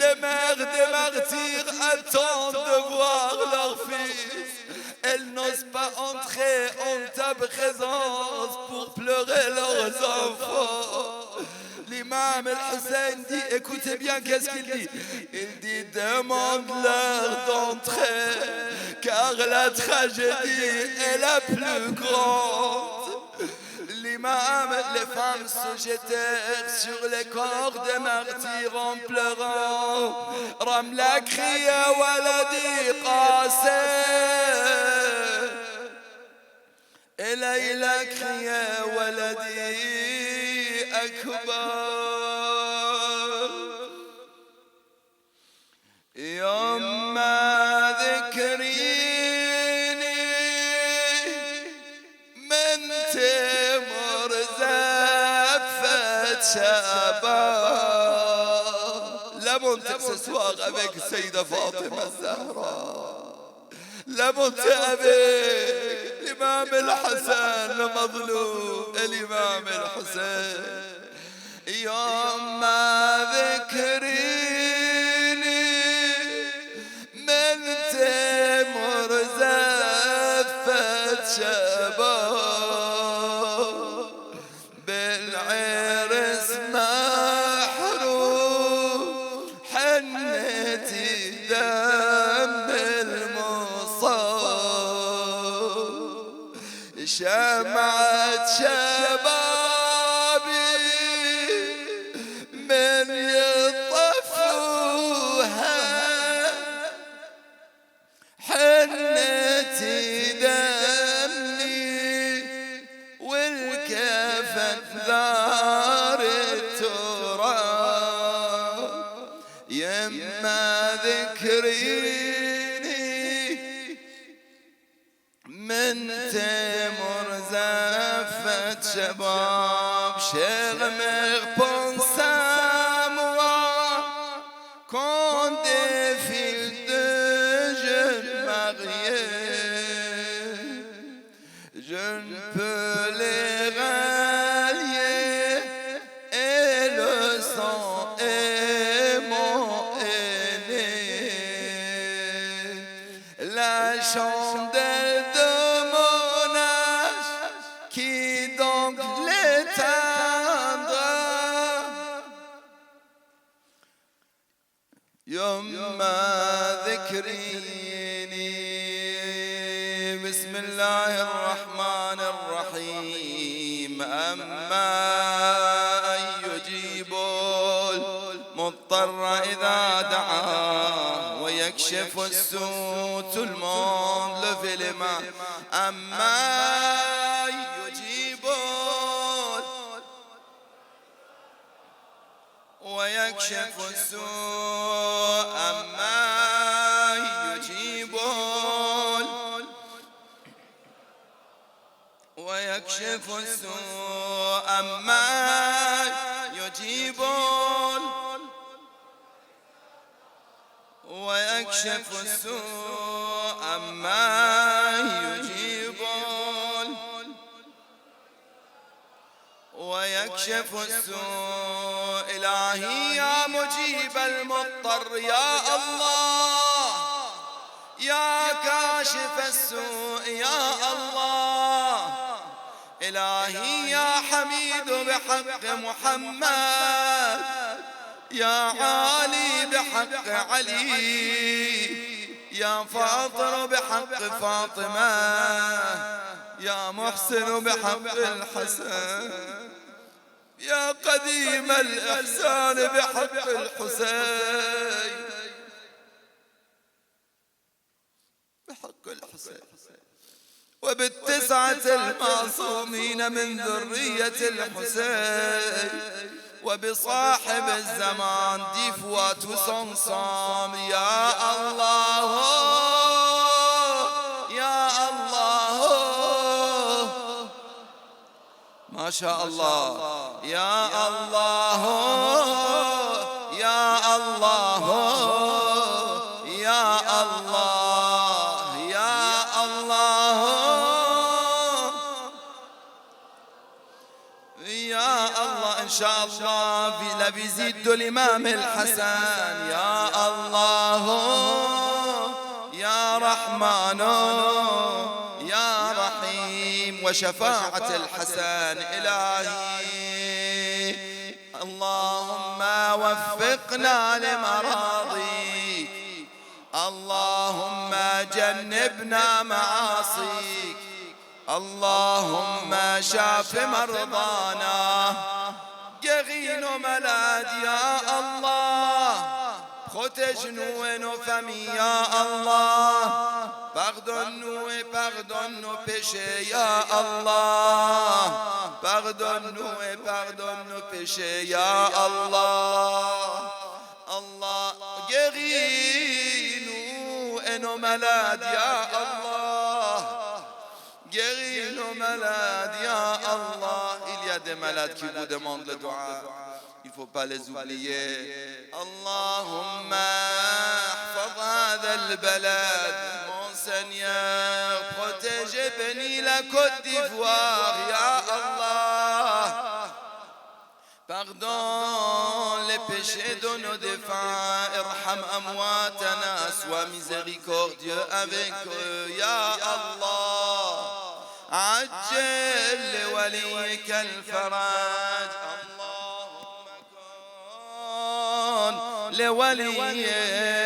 les mères des martyrs attendent de voir leur fils. Elles n'osent pas entrer en ta présence pour pleurer leurs enfants. L'imam al-Hussein dit, écoutez bien qu'est-ce qu'il dit. Il dit, demande-leur d'entrer, car la tragédie est la plus grande. L'imam, les femmes se jetèrent sur les corps des martyrs en pleurant. Ramla cria, Waladi Qasim. Et Layla cria, Waladi Akbar. Yomma ذكريني من تمر زفت شباب. La montée ce soir avec Sayyida Fatima Zahra. La montée avec l'imam al-Hassan le Mazloum, l'imam al-Hassan. Yomma ذكريني من تمر زفت شباب. بالعرس محروم حنتي دم المصاب. شمعة شبابي من يطفوها حنتي دمي والكفن ثار التراب. يما ذكريني من تمر زفت شباب. Chère pense à moi quand défile de jeunes mariés. Je ne peux les rallier et le sang est mon aîné. La chandelle de mon âge qui donc l'éteindra. يما ذكريني. بسم الله الرحمن الرحيم. أما أن يجيب المضطر إذا دعاه ويكشف السوء. Tout le monde levez les mains. أما أن يجيب ويكشف السوء أما يجيبون ويكشف السوء أما يجيبون ويكشف السوء أما يجيبون ويكشف السوء إلهي يا مجيب المضطر يا الله يا كاشف السوء يا الله إلهي يا حميد بحق محمد يا عالي بحق علي يا فاطر بحق فاطمة يا محسن بحق الحسن يا قديم الإحسان بحق الحسين بحق الحسين وبالتسعة المعصومين من ذرية الحسين وبصاحب الزمان ديفوات وصمصام يا الله يا الله ما شاء الله يا الله يا الله يا الله يا الله يا الله إن شاء الله لبيزيد الإمام الحسن يا الله يا رحمن يا رحيم وشفاعة الحسن إلهي اللهم وفقنا لمراضيك اللهم جنبنا معاصيك اللهم شاف مرضانا يغين ملاد يا الله خوتجنو نفمي يا الله pardonne-nous péchés ya Allah pardonne-nous péchés ya Allah Allah guéris-nous et nos malades ya Allah guéris nos malades ya Allah il y a des malades qui vous demandent le dua il ne faut pas les oublier Allahumma ahfaz hadha al-balad mon Seigneur protège et bénis la Côte d'Ivoire ya Allah pardonne les péchés de nos défunts irham amwatana sois miséricordieux avec eux ya Allah عجل لوليك الفرج اللهم كن لوليك